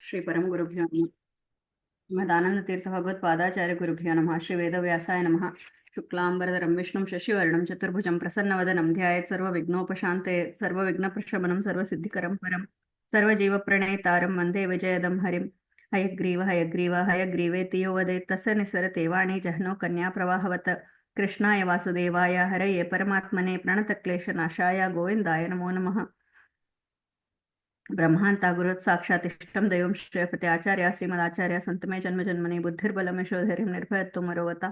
ಶ್ರೀ ಪರಮಗುರುಭ್ಯೋ ನಮಃ. ಶ್ರೀಮದಾನಂದ ತೀರ್ಥ ಭಗವತ್ಪಾದಾಚಾರ್ಯ ಗುರುಭ್ಯೋ ನಮಃ. ಶ್ರೀ ವೇದವ್ಯಾಸಾಯ ನಮಃ. ಶುಕ್ಲಾಂಬರಧರಂ ವಿಷ್ಣುಂ ಶಶಿವರ್ಣಂ ಚತುರ್ಭುಜಂ ಪ್ರಸನ್ನವದನಂ ಧ್ಯಾಯೇತ್ ಸರ್ವವಿಘ್ನೋಪಶಾಂತಯೇ ಸರ್ವವಿಘ್ನಪ್ರಶಮನಂ ಸರ್ವಸಿದ್ಧಿಕರಂ ಪರಂ ಸರ್ವಜೀವಪ್ರಣೇತಾರಂ ವಂದೇ ವಿಜಯದಂ ಹರಿಂ. ಹಯಗ್ರೀವ ಹಯಗ್ರೀವ ಹಯಗ್ರೀವೇತಿ ಯೋ ವದೇತ್ ತಸ್ಯ ನಿಸ್ಸರತೆ ವಾಣಿ ಜಹ್ನೋ ಕನ್ಯಾ ಪ್ರವಾಹವತ್. ಕೃಷ್ಣಾಯ ವಾಸುದೇವಾಯ ಹರಯೇ ಪರಮಾತ್ಮನೇ ಪ್ರಣತಕ್ಲೇಶನಾಶಾಯ ಗೋವಿಂದಾಯ ನಮೋ ನಮಃ. ಬ್ರಹ್ಮಾಂತ ಗುರುತ್ ಸಾಕ್ಷಾತ್ ಇಷ್ಟಂ ದೈವಂ ಶ್ರೇಯಪತಿ ಆಚಾರ್ಯ ಶ್ರೀಮದಾಚಾರ್ಯ ಸಂತಮೇ ಜನ್ಮ ಜನ್ಮನಿ ಬುದ್ಧಿರ್ಬಲಮೇ ಶೋಧೈರ್ಯಂ ನಿರ್ಭಯತ್ವಂ ಮರೋವತ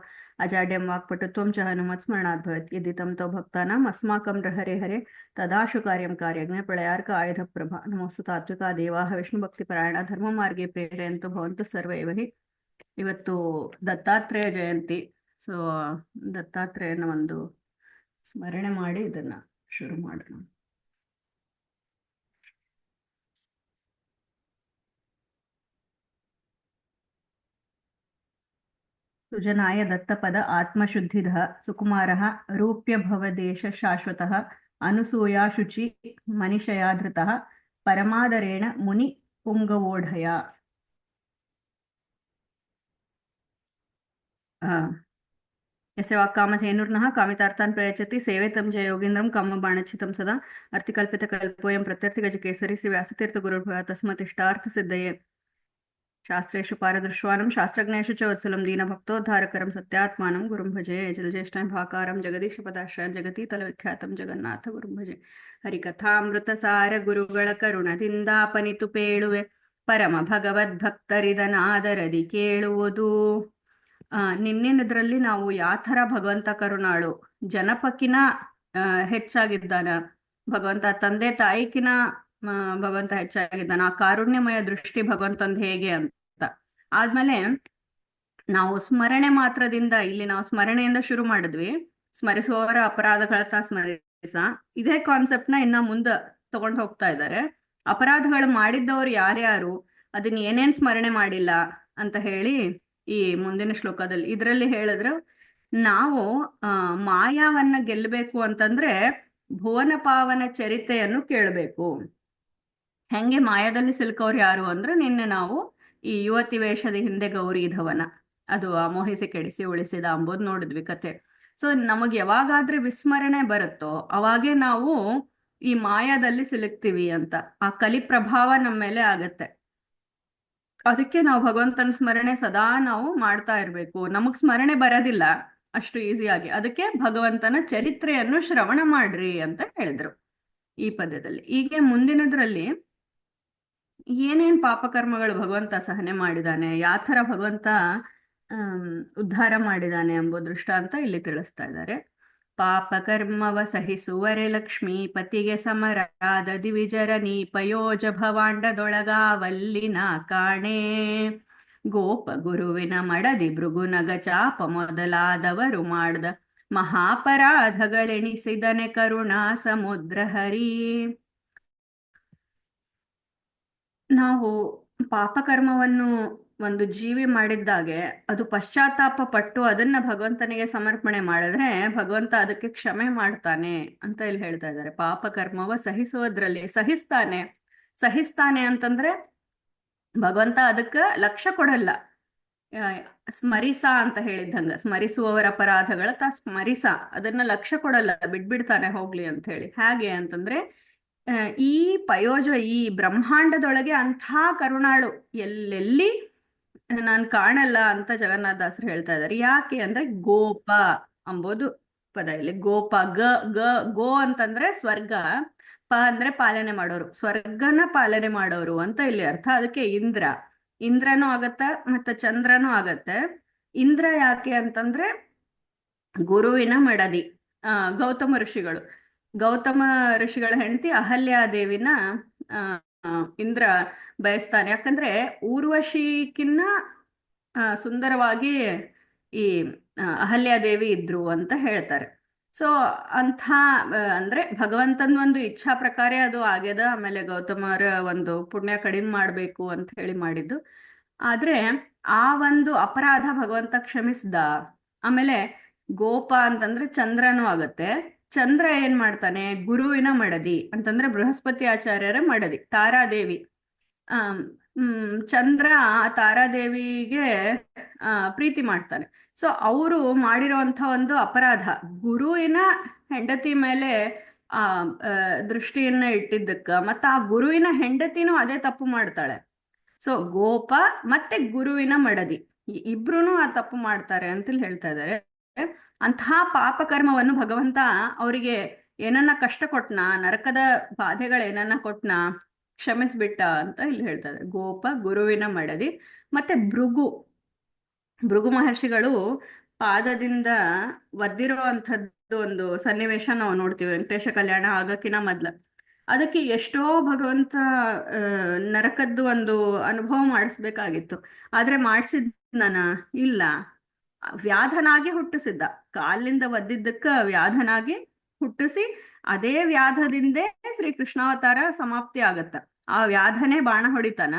ಅಜಾಡ್ಯಂ ವಾಕ್ಪಟುತ್ವಂ ಚ ಹನುಮತ್ ಸ್ಮರಣಾತ್ ಭವೇತ್ ಯದಿ ತಂ ತೋ ಭಕ್ತಾನಾಂ ಅಸ್ಮಾಕಂ ಹರೆ ಹರೆ ತದಾಶು ಕಾರ್ಯಂ ಕಾರ್ಯಜ್ಞ ಪ್ರಳಯಾರ್ಕ ಆಯುಧ ಪ್ರಭಾ ನಮೋಸ್ತು ತಾತ್ವಿಕ ದೇವಾಹ ವಿಷ್ಣು ಭಕ್ತಿ ಪರಾಯಣ ಧರ್ಮ ಮಾರ್ಗೆ ಪ್ರೇರೆಯಂತು ಭವಂತು ಸರ್ವೇ ವಹಿ. ಇವತ್ತು ದತ್ತಾತ್ರೇಯ ಜಯಂತಿ. ಸೊ ದತ್ತಾತ್ರೇಯನ ಒಂದು ಸ್ಮರಣೆ ಮಾಡಿ ಇದನ್ನ ಶುರು ಮಾಡೋಣ. ಸುಜನಾಯ ದತ್ತಪದ ಆತ್ಮಶುದ್ಧಿದಃ ಸುಕುಮಾರಃ ರೂಪ್ಯಭವದೇಶ ಶಾಶ್ವತಃ ಅನುಸೂಯಾ ಶುಚಿ ಮನಿಷಯಾಧೃತಃ ಪರಮಾದರೇಣ ಮುನಿ ಪುಂಗವೋಢಯ. ಯಸ್ಯ ವಾಕ್ಕಾಮಧೇನುರ್ನಃ ಕಾಮಿತಾರ್ಥಾನ್ ಪ್ರಯಚ್ಛತಿ ಸೇವೇತಂ ಜಯ ಯೋಗೀಂದ್ರಂ ಕಾಮಬಾಣಚ್ಯುತಂ ಸದಾ ಅರ್ಥಿಕಲ್ಪಿತಕಲ್ಪೋಯಂ ಪ್ರತ್ಯರ್ಥಿಗಜಕೇಸರಿ ಶ್ರೀ ವ್ಯಾಸತೀರ್ಥ ಗುರುರ್ಭೂಯ ತಸ್ಮತ್ ಇಷ್ಟಾರ್ಥ ಸಿದ್ಧಯೇ. ಶಾಸ್ತ್ರೇಷು ಪಾರದೃಶ್ವಾನಂ ಶಾಸ್ತ್ರಜ್ಞೇಷು ಚ ವತ್ಸಲಂ ದೀನಭಕ್ತೋದ್ಧಾರಕರಂ ಸತ್ಯಾತ್ಮಾನಂ ಗುರುಂ ಭಜೆ. ಜಲಜ್ಯೇಷ್ಠಂ ಭಾಕಾರಂ ಜಗದೀಶಪದಾಶ್ರಯಂ ಜಗತೀತಲವಿಖ್ಯಾತಂ ಜಗನ್ನಾಥ ಗುರುಂ ಭಜೆ. ಹರಿಕಥಾಮೃತ ಸಾರ ಗುರುಗಳ ಕರುಣದಿಂದಾಪನಿತು ಪೇಳುವೆ ಪರಮ ಭಗವದ್ಭಕ್ತರಿದನಾದರದಿ ಕೇಳುವುದು. ನಿನ್ನೆನದ್ರಲ್ಲಿ ನಾವು ಯಾವ ಥರ ಭಗವಂತ ಕರುಣಾಳು, ಜನಪಕ್ಕಿನ ಹೆಚ್ಚಾಗಿದ್ದಾನ ಭಗವಂತ, ತಂದೆ ತಾಯಿಕಿನ ಭಗವಂತ ಹೆಚ್ಚಾಗಿದ್ದಾನ, ಆ ಕಾರುಣ್ಯಮಯ ದೃಷ್ಟಿ ಭಗವಂತಂದ್ ಹೇಗೆ ಅಂತ ಆದ್ಮೇಲೆ ನಾವು ಸ್ಮರಣೆ ಮಾತ್ರದಿಂದ, ಇಲ್ಲಿ ನಾವು ಸ್ಮರಣೆಯಿಂದ ಶುರು ಮಾಡಿದ್ವಿ, ಸ್ಮರಿಸುವವರ ಅಪರಾಧಗಳ ಸ್ಮರಿಸ, ಇದೇ ಕಾನ್ಸೆಪ್ಟ್ ನ ಇನ್ನ ಮುಂದೆ ತಗೊಂಡು ಹೋಗ್ತಾ ಇದ್ದಾರೆ. ಅಪರಾಧಗಳು ಮಾಡಿದ್ದವ್ರು ಯಾರ್ಯಾರು, ಅದನ್ನ ಏನೇನ್ ಸ್ಮರಣೆ ಮಾಡಿಲ್ಲ ಅಂತ ಹೇಳಿ ಈ ಮುಂದಿನ ಶ್ಲೋಕದಲ್ಲಿ ಇದರಲ್ಲಿ ಹೇಳಿದ್ರು. ನಾವು ಮಾಯಾವನ್ನ ಗೆಲ್ಲಬೇಕು ಅಂತಂದ್ರೆ ಭುವನ ಪಾವನ ಚರಿತೆಯನ್ನು ಕೇಳಬೇಕು. ಹೆಂಗೆ ಮಾಯಾದಲ್ಲಿ ಸಿಲ್ಕವ್ರು ಯಾರು ಅಂದ್ರೆ, ನಿನ್ನೆ ನಾವು ಈ ಯುವತಿ ವೇಷದ ಹಿಂದೆ ಗೌರಿ ಧವನ, ಅದು ಮೋಹಿಸಿ ಕೆಡಿಸಿ ಉಳಿಸಿದ ಅಂಬುದು ನೋಡಿದ್ವಿ ಕತೆ. ಸೊ ನಮಗ್ ಯಾವಾಗಾದ್ರೆ ವಿಸ್ಮರಣೆ ಬರುತ್ತೋ ಅವಾಗೇ ನಾವು ಈ ಮಾಯಾದಲ್ಲಿ ಸಿಲುಕ್ತೀವಿ ಅಂತ, ಆ ಕಲಿ ಪ್ರಭಾವ ನಮ್ಮ ಮೇಲೆ ಆಗತ್ತೆ. ಅದಕ್ಕೆ ನಾವು ಭಗವಂತನ ಸ್ಮರಣೆ ಸದಾ ನಾವು ಮಾಡ್ತಾ ಇರ್ಬೇಕು. ನಮಗ್ ಸ್ಮರಣೆ ಬರೋದಿಲ್ಲ ಅಷ್ಟು ಈಸಿಯಾಗಿ, ಅದಕ್ಕೆ ಭಗವಂತನ ಚರಿತ್ರೆಯನ್ನು ಶ್ರವಣ ಮಾಡ್ರಿ ಅಂತ ಹೇಳಿದ್ರು ಈ ಪದ್ಯದಲ್ಲಿ. ಹೀಗೆ ಮುಂದಿನದ್ರಲ್ಲಿ ಏನೇನ್ ಪಾಪಕರ್ಮಗಳು ಭಗವಂತ ಸಹನೆ ಮಾಡಿದಾನೆ, ಯಾವ ಥರ ಭಗವಂತ ಉದ್ಧಾರ ಮಾಡಿದಾನೆ ಎಂಬ ದೃಷ್ಟಾಂತ ಇಲ್ಲಿ ತಿಳಿಸ್ತಾ ಇದ್ದಾರೆ. ಪಾಪಕರ್ಮವ ಸಹಿಸುವರೆ ಲಕ್ಷ್ಮೀ ಪತಿಗೆ ಸಮರಾದ ದಿವಿಜರನಿ ಪಯೋಜ ಭವಾಂಡದೊಳಗಾವಲ್ಲಿನ ಕಾಣೆ. ಗೋಪ ಗುರುವಿನ ಮಡದಿ ಭೃಗುನಗ ಚಾಪ ಮೊದಲಾದವರು ಮಾಡ್ದ ಮಹಾಪರಾಧಗಳೆಣಿಸಿದನೆ ಕರುಣಾ ಸಮುದ್ರ ಹರಿ. ನಾವು ಪಾಪಕರ್ಮವನ್ನು ಒಂದು ಜೀವಿ ಮಾಡಿದ್ದಾಗೆ ಅದು ಪಶ್ಚಾತ್ತಾಪ ಪಟ್ಟು ಅದನ್ನ ಭಗವಂತನಿಗೆ ಸಮರ್ಪಣೆ ಮಾಡಿದ್ರೆ ಭಗವಂತ ಅದಕ್ಕೆ ಕ್ಷಮೆ ಮಾಡ್ತಾನೆ ಅಂತ ಇಲ್ಲಿ ಹೇಳ್ತಾ ಇದ್ದಾರೆ. ಪಾಪಕರ್ಮವ ಸಹಿಸುವುದ್ರಲ್ಲಿ ಸಹಿಸ್ತಾನೆ ಅಂತಂದ್ರೆ ಭಗವಂತ ಅದಕ್ಕೆ ಲಕ್ಷ್ಯ ಕೊಡಲ್ಲ. ಸ್ಮರಿಸ ಅಂತ ಹೇಳಿದ್ದಂಗ, ಸ್ಮರಿಸುವವರ ಅಪರಾಧಗಳ ಸ್ಮರಿಸ, ಅದನ್ನ ಲಕ್ಷ್ಯ ಕೊಡಲ್ಲ, ಬಿಡ್ಬಿಡ್ತಾನೆ ಹೋಗ್ಲಿ ಅಂತ ಹೇಳಿ. ಹೇಗೆ ಅಂತಂದ್ರೆ ಈ ಪಯೋಜ, ಈ ಬ್ರಹ್ಮಾಂಡದೊಳಗೆ ಅಂಥ ಕರುಣಾಳು ಎಲ್ಲೆಲ್ಲಿ ನಾನು ಕಾಣಲ್ಲ ಅಂತ ಜಗನ್ನಾಥದಾಸರು ಹೇಳ್ತಾ ಇದ್ದಾರೆ. ಯಾಕೆ ಅಂದ್ರೆ ಗೋಪ ಅಂಬೋದು ಪದ ಇಲ್ಲಿ. ಗೋಪ, ಗೋ ಅಂತಂದ್ರೆ ಸ್ವರ್ಗ, ಪ ಅಂದ್ರೆ ಪಾಲನೆ ಮಾಡೋರು, ಸ್ವರ್ಗನ ಪಾಲನೆ ಮಾಡೋರು ಅಂತ ಇಲ್ಲಿ ಅರ್ಥ. ಅದಕ್ಕೆ ಇಂದ್ರನೂ ಆಗತ್ತ, ಮತ್ತೆ ಚಂದ್ರನೂ ಆಗತ್ತೆ. ಇಂದ್ರ ಯಾಕೆ ಅಂತಂದ್ರೆ ಗುರುವಿನ ಮಡದಿ. ಗೌತಮ ಋಷಿಗಳ ಹೆಂಡತಿ ಅಹಲ್ಯಾದೇವಿನ ಇಂದ್ರ ಬಯಸ್ತಾನೆ. ಯಾಕಂದ್ರೆ ಊರ್ವಶಿಕಿನ್ನ ಸುಂದರವಾಗಿ ಈ ಅಹಲ್ಯಾದೇವಿ ಇದ್ರು ಅಂತ ಹೇಳ್ತಾರೆ. ಸೊ ಅಂದ್ರೆ ಭಗವಂತನ ಒಂದು ಇಚ್ಛಾ ಪ್ರಕಾರ ಅದು ಆಗ್ಯದ. ಆಮೇಲೆ ಗೌತಮರ ಒಂದು ಪುಣ್ಯ ಕಡಿಮೆ ಮಾಡ್ಬೇಕು ಅಂತ ಹೇಳಿ ಮಾಡಿದ್ದು. ಆದ್ರೆ ಆ ಒಂದು ಅಪರಾಧ ಭಗವಂತ ಕ್ಷಮಿಸ್ದ. ಆಮೇಲೆ ಗೋಪ ಅಂತಂದ್ರೆ ಚಂದ್ರನೂ ಆಗತ್ತೆ. ಚಂದ್ರ ಏನ್ ಮಾಡ್ತಾನೆ, ಗುರುವಿನ ಮಡದಿ ಅಂತಂದ್ರೆ ಬೃಹಸ್ಪತಿ ಆಚಾರ್ಯರ ಮಡದಿ ತಾರಾದೇವಿ. ಚಂದ್ರ ಆ ತಾರಾದೇವಿಗೆ ಪ್ರೀತಿ ಮಾಡ್ತಾನೆ. ಸೊ ಅವರು ಮಾಡಿರೋಂಥ ಒಂದು ಅಪರಾಧ, ಗುರುವಿನ ಹೆಂಡತಿ ಮೇಲೆ ಆ ಆ, ದೃಷ್ಟಿಯನ್ನ ಇಟ್ಟಿದ್ದಕ್ಕ, ಮತ್ತೆ ಆ ಗುರುವಿನ ಹೆಂಡತಿನೂ ಅದೇ ತಪ್ಪು ಮಾಡ್ತಾಳೆ. ಸೊ ಗೋಪ ಮತ್ತೆ ಗುರುವಿನ ಮಡದಿ ಇಬ್ರು ಆ ತಪ್ಪು ಮಾಡ್ತಾರೆ ಅಂತೇಳಿ ಹೇಳ್ತಾ ಇದ್ದಾರೆ. ಅಂತಹ ಪಾಪಕರ್ಮವನ್ನು ಭಗವಂತ ಅವರಿಗೆ ಏನನ್ನ ಕಷ್ಟ ಕೊಟ್ನಾ, ನರಕದ ಬಾಧೆಗಳೇನನ್ನ ಕೊಟ್ನಾ, ಕ್ಷಮಿಸ್ಬಿಟ್ಟ ಅಂತ ಇಲ್ಲಿ ಹೇಳ್ತಾ ಇದ್ದಾರೆ. ಗೋಪ, ಗುರುವಿನ ಮಡದಿ, ಮತ್ತೆ ಭೃಗು ಮಹರ್ಷಿಗಳು ಪಾದದಿಂದ ಒದ್ದಿರೋ ಅಂಥದ್ದು ಒಂದು ಸನ್ನಿವೇಶ ನಾವು ನೋಡ್ತೀವಿ ವೆಂಕಟೇಶ ಕಲ್ಯಾಣ ಆಗಕ್ಕಿನ ಮೊದ್ಲ. ಅದಕ್ಕೆ ಎಷ್ಟೋ ಭಗವಂತ ನರಕದ್ದು ಒಂದು ಅನುಭವ ಮಾಡಿಸ್ಬೇಕಾಗಿತ್ತು, ಆದ್ರೆ ಮಾಡಿಸಿದ್ನನ ಇಲ್ಲ. ವ್ಯಾಧನಾಗಿ ಹುಟ್ಟಿಸಿದ್ದ, ಕಾಲಿಂದ ಒದ್ದಿದ್ದಕ್ಕ ವ್ಯಾಧನಾಗಿ ಹುಟ್ಟಿಸಿ ಅದೇ ವ್ಯಾಧದಿಂದೇ ಶ್ರೀ ಕೃಷ್ಣಾವತಾರ ಸಮಾಪ್ತಿ ಆಗತ್ತ. ಆ ವ್ಯಾಧನೇ ಬಾಣ ಹೊಡಿತಾನ,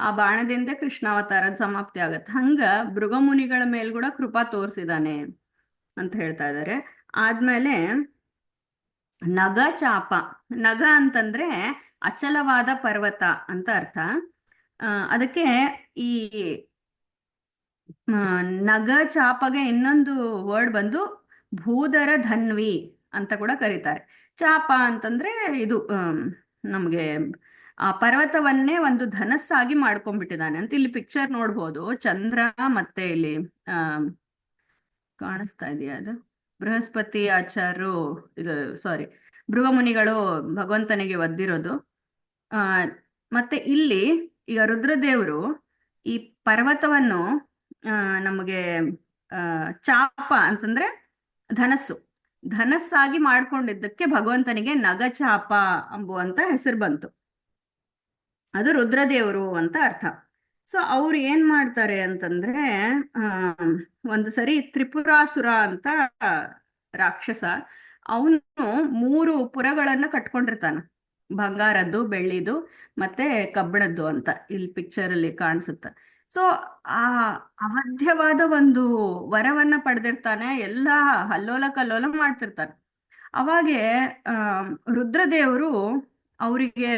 ಆ ಬಾಣದಿಂದ ಕೃಷ್ಣಾವತಾರದ ಸಮಾಪ್ತಿ ಆಗತ್ತ. ಹಂಗ ಭೃಗಮುನಿಗಳ ಮೇಲ್ ಕೂಡ ಕೃಪಾ ತೋರಿಸಿದಾನೆ ಅಂತ ಹೇಳ್ತಾ ಇದ್ದಾರೆ. ಆದ್ಮೇಲೆ ನಗ ಚಾಪ, ನಗ ಅಂತಂದ್ರೆ ಅಚಲವಾದ ಪರ್ವತ ಅಂತ ಅರ್ಥ. ಅದಕ್ಕೆ ಈ ನಗ ಚಾಪಗೆ ಇನ್ನೊಂದು ವರ್ಡ್ ಬಂದು ಭೂಧರ ಧನ್ವಿ ಅಂತ ಕೂಡ ಕರೀತಾರೆ. ಚಾಪ ಅಂತಂದ್ರೆ ಇದು ನಮ್ಗೆ ಆ ಪರ್ವತವನ್ನೇ ಒಂದು ಧನಸ್ಸಾಗಿ ಮಾಡ್ಕೊಂಡ್ಬಿಟ್ಟಿದ್ದಾನೆ ಅಂತ ಇಲ್ಲಿ ಪಿಕ್ಚರ್ ನೋಡ್ಬೋದು. ಚಂದ್ರ ಮತ್ತೆ ಇಲ್ಲಿ ಕಾಣಿಸ್ತಾ ಇದೆಯಾ ಅದು ಬೃಹಸ್ಪತಿ ಆಚಾರ್ಯರು, ಇದು ಸಾರಿ ಭೃಗಮುನಿಗಳು ಭಗವಂತನಿಗೆ ಒದ್ದಿರೋದು. ಮತ್ತೆ ಇಲ್ಲಿ ಈಗ ರುದ್ರದೇವರು ಈ ಪರ್ವತವನ್ನು ನಮಗೆ ಚಾಪ ಅಂತಂದ್ರೆ ಧನಸ್ಸಾಗಿ ಮಾಡ್ಕೊಂಡಿದ್ದಕ್ಕೆ ಭಗವಂತನಿಗೆ ನಗಚಾಪ ಎಂಬುವಂತ ಹೆಸರು ಬಂತು. ಅದು ರುದ್ರದೇವರು ಅಂತ ಅರ್ಥ. ಸೊ ಅವ್ರು ಏನ್ ಮಾಡ್ತಾರೆ ಅಂತಂದ್ರೆ ಒಂದು ಸರಿ ತ್ರಿಪುರಾಸುರ ಅಂತ ರಾಕ್ಷಸ, ಅವನು 3 ಪುರಗಳನ್ನ ಕಟ್ಕೊಂಡಿರ್ತಾನ, ಬಂಗಾರದ್ದು, ಬೆಳ್ಳಿದು ಮತ್ತೆ ಕಬ್ಬಿಣದ್ದು ಅಂತ ಇಲ್ಲಿ ಪಿಕ್ಚರ್ ಅಲ್ಲಿ ಕಾಣಿಸುತ್ತೆ. ಸೊ ಆ ಅವಧ್ಯವಾದ ಒಂದು ವರವನ್ನ ಪಡೆದಿರ್ತಾನೆ, ಎಲ್ಲ ಹಲ್ಲೋಲ ಕಲ್ಲೋಲ ಮಾಡ್ತಿರ್ತಾನೆ. ಅವಾಗೆ ರುದ್ರದೇವರು ಅವರಿಗೆ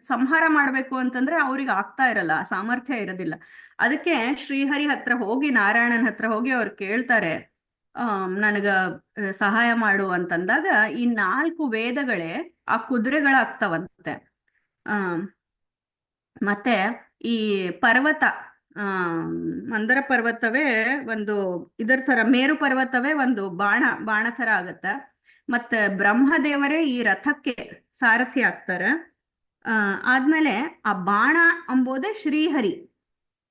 ಸಂಹಾರ ಮಾಡ್ಬೇಕು ಅಂತಂದ್ರೆ ಅವ್ರಿಗೆ ಆಗ್ತಾ ಇರಲ್ಲ, ಸಾಮರ್ಥ್ಯ ಇರೋದಿಲ್ಲ. ಅದಕ್ಕೆ ಶ್ರೀಹರಿ ಹತ್ರ ಹೋಗಿ, ನಾರಾಯಣನ ಹತ್ರ ಹೋಗಿ ಅವ್ರು ಕೇಳ್ತಾರೆ, ನನಗ ಸಹಾಯ ಮಾಡು ಅಂತಂದಾಗ ಈ 4 ವೇದಗಳೇ ಆ ಕುದುರೆಗಳಾಗ್ತವಂತೆ. ಮತ್ತೆ ಈ ಪರ್ವತ, ಮಂದರ ಪರ್ವತವೇ ಒಂದು ಇದರ ತರ, ಮೇರು ಪರ್ವತವೇ ಒಂದು ಬಾಣ ತರ ಆಗತ್ತ. ಮತ್ತೆ ಬ್ರಹ್ಮದೇವರೇ ಈ ರಥಕ್ಕೆ ಸಾರಥಿ ಆಗ್ತಾರ. ಆದ್ಮೇಲೆ ಆ ಬಾಣ ಎಂಬುದೇ ಶ್ರೀಹರಿ,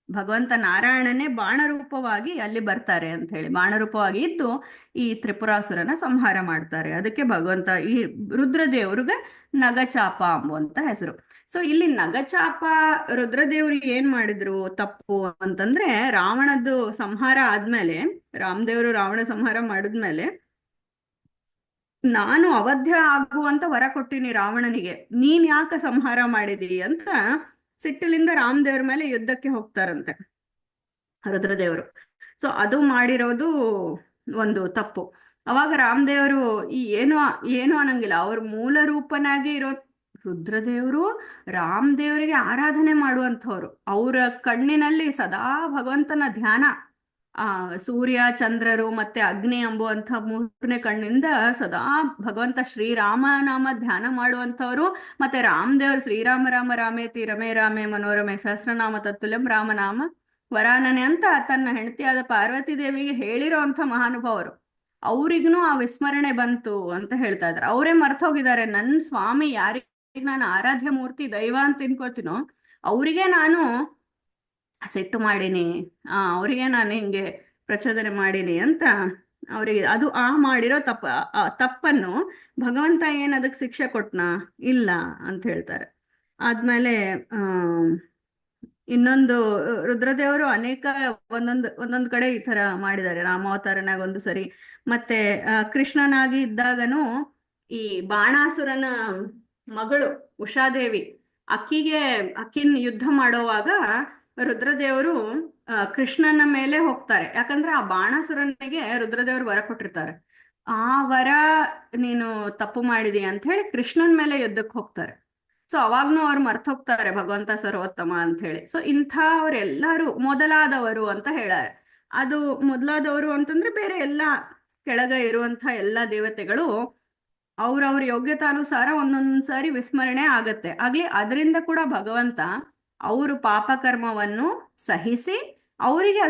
ಭಗವಂತ ನಾರಾಯಣನೇ ಬಾಣ ರೂಪವಾಗಿ ಅಲ್ಲಿ ಬರ್ತಾರೆ ಅಂತ ಹೇಳಿ, ಬಾಣ ರೂಪವಾಗಿ ಇದ್ದು ಈ ತ್ರಿಪುರಾಸುರನ ಸಂಹಾರ ಮಾಡ್ತಾರೆ. ಅದಕ್ಕೆ ಭಗವಂತ ಈ ರುದ್ರದೇವ್ರಿಗೆ ನಗಚಾಪ ಎಂಬುವಂತ ಹೆಸರು. ಸೊ ಇಲ್ಲಿ ನಗಚಾಪ ರುದ್ರದೇವ್ರು ಏನ್ ಮಾಡಿದ್ರು ತಪ್ಪು ಅಂತಂದ್ರೆ, ರಾವಣದ್ದು ಸಂಹಾರ ಆದ್ಮೇಲೆ, ರಾಮದೇವರು ರಾವಣ ಸಂಹಾರ ಮಾಡಿದ್ಮೇಲೆ, ನಾನು ಅವಧ್ಯ ಆಗುವಂತ ವರ ಕೊಟ್ಟಿನಿ ರಾವಣನಿಗೆ, ನೀನ್ ಯಾಕೆ ಸಂಹಾರ ಮಾಡಿದಿ ಅಂತ ಸಿಟ್ಟಿಲಿಂದ ರಾಮದೇವ್ರ ಮೇಲೆ ಯುದ್ಧಕ್ಕೆ ಹೋಗ್ತಾರಂತೆ ರುದ್ರದೇವರು. ಸೊ ಅದು ಮಾಡಿರೋದು ಒಂದು ತಪ್ಪು. ಅವಾಗ ರಾಮದೇವರು ಏನು ಅನ್ನಂಗಿಲ್ಲ, ಅವ್ರ ಮೂಲ ರೂಪನಾಗಿ ಇರೋ ರುದ್ರದೇವರು ರಾಮದೇವರಿಗೆ ಆರಾಧನೆ ಮಾಡುವಂಥವ್ರು. ಅವರ ಕಣ್ಣಿನಲ್ಲಿ ಸದಾ ಭಗವಂತನ ಧ್ಯಾನ, ಸೂರ್ಯ ಚಂದ್ರರು ಮತ್ತೆ ಅಗ್ನಿ ಎಂಬುವಂಥ 3ನೇ ಕಣ್ಣಿಂದ ಸದಾ ಭಗವಂತ ಶ್ರೀರಾಮನಾಮ ಧ್ಯಾನ ಮಾಡುವಂಥವ್ರು. ಮತ್ತೆ ರಾಮದೇವರು ಶ್ರೀರಾಮ ರಾಮ ರಾಮೇತಿ ರಮೇ ರಾಮೇ ಮನೋರಮೆ ಸಹಸ್ರನಾಮ ತತ್ತುಲ್ಯಂ ರಾಮನಾಮ ವರಾನನೆ ಅಂತ ತನ್ನ ಹೆಂಡತಿಯಾದ ಪಾರ್ವತಿ ದೇವಿಗೆ ಹೇಳಿರೋ ಅಂಥ ಮಹಾನುಭಾವರು. ಅವ್ರಿಗೂ ಆ ವಿಸ್ಮರಣೆ ಬಂತು ಅಂತ ಹೇಳ್ತಾ ಇದ್ದಾರೆ. ಅವರೇ ಮರ್ತೋಗಿದ್ದಾರೆ, ನನ್ನ ಸ್ವಾಮಿ ಯಾರಿಗೆ ನಾನು ಆರಾಧ್ಯ ಮೂರ್ತಿ ದೈವ ಅಂತ ತಿನ್ಕೋತೀನೋ ಅವರಿಗೆ ನಾನು ಸಿಟ್ಟು ಮಾಡೀನಿ, ಅವರಿಗೆ ನಾನು ಹಿಂಗೆ ಪ್ರಚೋದನೆ ಮಾಡೀನಿ ಅಂತ ಅವರಿಗೆ ಅದು ಮಾಡಿರೋ ತಪ್ಪನ್ನು ಭಗವಂತ ಏನ್ ಅದಕ್ಕೆ ಶಿಕ್ಷೆ ಕೊಟ್ನಾ? ಇಲ್ಲ ಅಂತ ಹೇಳ್ತಾರೆ. ಆದ್ಮೇಲೆ ಇನ್ನೊಂದು ರುದ್ರದೇವರು ಅನೇಕ ಒಂದೊಂದು ಕಡೆ ಈ ತರ ಮಾಡಿದ್ದಾರೆ. ರಾಮಾವತಾರನಾಗ ಒಂದು ಸರಿ, ಮತ್ತೆ ಕೃಷ್ಣನಾಗಿ ಇದ್ದಾಗನು ಈ ಬಾಣಾಸುರನ ಮಗಳು ಉಷಾದೇವಿ ಅಕ್ಕಿನ ಯುದ್ಧ ಮಾಡೋವಾಗ ರುದ್ರದೇವರು ಕೃಷ್ಣನ ಮೇಲೆ ಹೋಗ್ತಾರೆ. ಯಾಕಂದ್ರೆ ಆ ಬಾಣಾಸುರನಿಗೆ ರುದ್ರದೇವರು ವರ ಕೊಟ್ಟಿರ್ತಾರೆ, ಆ ವರ ನೀನು ತಪ್ಪು ಮಾಡಿದಿ ಅಂತ ಹೇಳಿ ಕೃಷ್ಣನ ಮೇಲೆ ಯುದ್ಧಕ್ಕೆ ಹೋಗ್ತಾರೆ. ಸೊ ಅವಾಗ್ನೂ ಅವ್ರು ಮರ್ತೋಗ್ತಾರೆ ಭಗವಂತ ಸರ್ವೋತ್ತಮ ಅಂತ ಹೇಳಿ. ಸೊ ಇಂಥವ್ರೆಲ್ಲರೂ ಮೊದಲಾದವರು ಅಂತ ಹೇಳಾರೆ. ಅದು ಮೊದಲಾದವರು ಅಂತಂದ್ರೆ ಬೇರೆ ಎಲ್ಲ ಕೆಳಗ ಇರುವಂತ ಎಲ್ಲ ದೇವತೆಗಳು ಅವ್ರವ್ರ ಯೋಗ್ಯತಾನುಸಾರ ಒಂದೊಂದ್ ಸಾರಿ ವಿಸ್ಮರಣೆ ಆಗತ್ತೆ ಆಗ್ಲಿ. ಅದರಿಂದ ಕೂಡ ಭಗವಂತ ಅವರು ಪಾಪಕರ್ಮವನ್ನು ಸಹಿಸಿ ಅವರಿಗೆ